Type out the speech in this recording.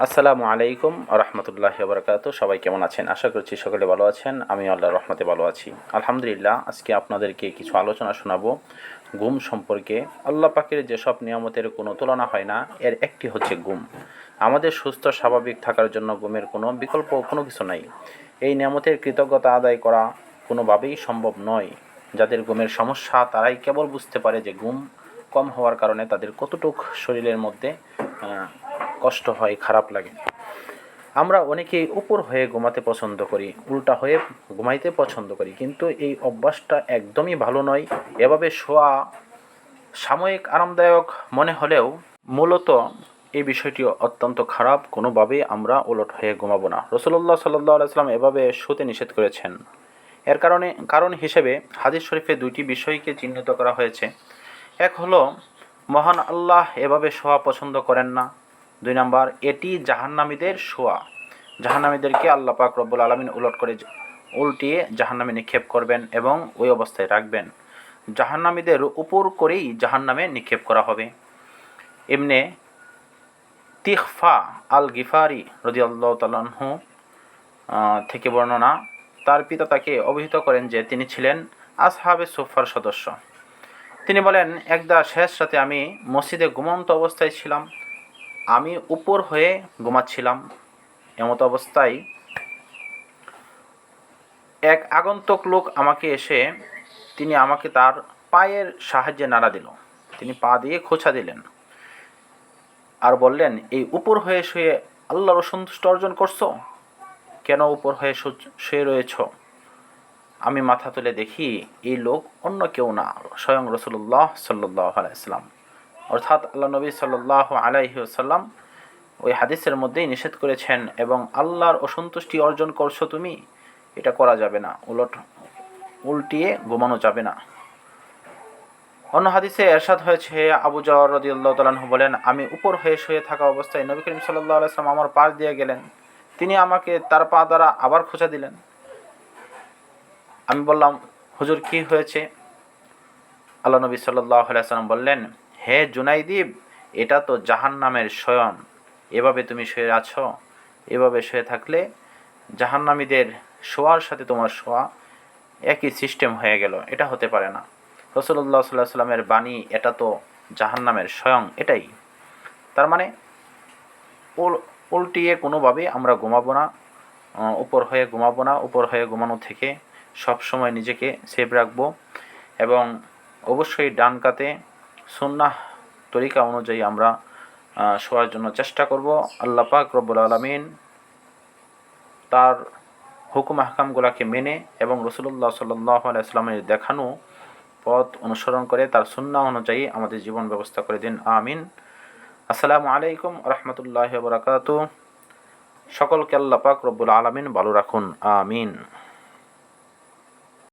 আসসালামু আলাইকুম রহমতুল্লাহি ওয়া সবাই কেমন আছেন? আশা করছি সকলে ভালো আছেন। আমি আল্লাহর রহমতে ভালো আছি, আলহামদুলিল্লাহ। আজকে আপনাদেরকে কিছু আলোচনা শোনাবো ঘুম সম্পর্কে। আল্লাহ পাকের যেসব নিয়ামতের কোনো তুলনা হয় না, এর একটি হচ্ছে ঘুম। আমাদের সুস্থ স্বাভাবিক থাকার জন্য ঘুমের কোনো বিকল্প কোনো কিছু নাই। এই নিয়ামতের কৃতজ্ঞতা আদায় করা কোনোভাবেই সম্ভব নয়। যাদের ঘুমের সমস্যা তারাই কেবল বুঝতে পারে যে ঘুম কম হওয়ার কারণে তাদের কতটুক শরীরের মধ্যে কষ্ট হয়, খারাপ লাগে। আমরা অনেকেই উপর হয়ে ঘুমাতে পছন্দ করি, উল্টা হয়ে ঘুমাইতে পছন্দ করি, কিন্তু এই অভ্যাসটা একদমই ভালো নয়। এভাবে শোয়া সাময়িক আরামদায়ক মনে হলেও মূলত এই বিষয়টি অত্যন্ত খারাপ। কোনোভাবেই আমরা উলট হয়ে ঘুমাবো না। রাসূলুল্লাহ সাল্লাল্লাহু আলাইহি ওয়াসাল্লাম এভাবে শুতে নিষেধ করেছেন। এর কারণ হিসেবে হাদিস শরীফে দুইটি বিষয়কে চিহ্নিত করা হয়েছে। এক হলো, মহান আল্লাহ এভাবে শোয়া পছন্দ করেন না। 2 নাম্বার, এটি জাহান্নামীদের শোয়া। জাহান্নামীদেরকে আল্লাহ পাক রব্বুল আলামিন উল্টিয়ে জাহান্নামে নিক্ষেপ করবেন এবং ওই অবস্থায় রাখবেন। জাহান্নামীদের উপর করেই জাহান্নামে নিক্ষেপ করা হবে। এমনে তিখফা আল গিফারি রাদিয়াল্লাহু তাআলা আনহু থেকে বর্ণনা, তার পিতা তাকে অবহিত করেন যে তিনি ছিলেন আসহাবে সুফার সদস্য। তিনি বলেন, একদা শেষ রাতে আমি মসজিদে ঘুমন্ত অবস্থায় ছিলাম। আমি উপর হয়ে ঘুমাচ্ছিলাম। এমত অবস্থায় এক আগন্তুক লোক তিনি আমাকে তার পায়ের সাহায্যে নাড়া দিল। তিনি পা দিয়ে খোঁচা দিলেন আর বললেন, এই উপর হয়ে শুয়ে আল্লাহর সন্তুষ্ট অর্জন করছো? কেন উপর হয়ে শুয়ে রয়েছ? আমি মাথা তুলে দেখি এই লোক অন্য কেউ না, স্বয়ং রাসূলুল্লাহ সাল্লাল্লাহু আলাইহি ওয়াসাল্লাম। অর্থাৎ আল্লাহ নবী সাল্লাল্লাহু আলাইহি ওয়াসাল্লাম ওই হাদিসের মধ্যেই নিষেধ করেছেন এবং আল্লাহর অসন্তুষ্টি অর্জন করছো তুমি, এটা করা যাবে না, উল্টিয়ে ঘুমানো যাবে না। অন্য হাদিসে এরশাদ হয়েছে, আবু যর রাদিয়াল্লাহু তাআলা আনহু বলেন, আমি উপর হয়ে শুয়ে থাকা অবস্থায় নবী করিম সাল্লাল্লাহু আলাইহি ওয়াসাল্লাম আমার পাশ দিয়ে গেলেন। তিনি আমাকে তার পা দ্বারা আবার খোঁচা দিলেন। আমি বললাম, হুজুর কি হয়েছে? আল্লাহ নবী সাল্লাল্লাহু আলাইহি ওয়াসাল্লাম বললেন, হে জুনাইদিব, এটা তো জাহান্নামের শয়ন। এভাবে তুমি শুয়ে আছো। এভাবে শুয়ে থাকলে জাহান্নামীদের শোয়ার সাথে তোমার শোয়া একই সিস্টেম হয়ে গেল, এটা হতে পারে না। রাসূলুল্লাহ সাল্লাল্লাহু আলাইহি ওয়াসাল্লামের বাণী, এটা তো জাহান্নামের স্বয়ং। এটাই তার মানে, উল্টিয়ে কোনোভাবেই আমরা ঘুমাবো না, উপর হয়ে ঘুমাবো না। উপর হয়ে ঘুমানো থেকে সবসময় নিজেকে সেভ রাখবো এবং অবশ্যই ডান কাতে সুন্নাহ তরিকা অনুযায়ী আমরা শোয়ার জন্য চেষ্টা করব। আল্লাহ পাক রব্বুল আলামিন তার হুকুম আহকামগুলোকে মেনে এবং রাসূলুল্লাহ সাল্লাল্লাহু আলাইহি ওয়াসাল্লামের দেখানো পথ অনুসরণ করে তার সুন্নাহ অনুযায়ী আমাদের জীবন ব্যবস্থা করে দিন, আমিন। আসসালামু আলাইকুম রহমতুল্লাহি ওয়া বারাকাতুহু। সকলকে আল্লাহ পাক রব্বুল আলামিন ভালো রাখুন, আমিন।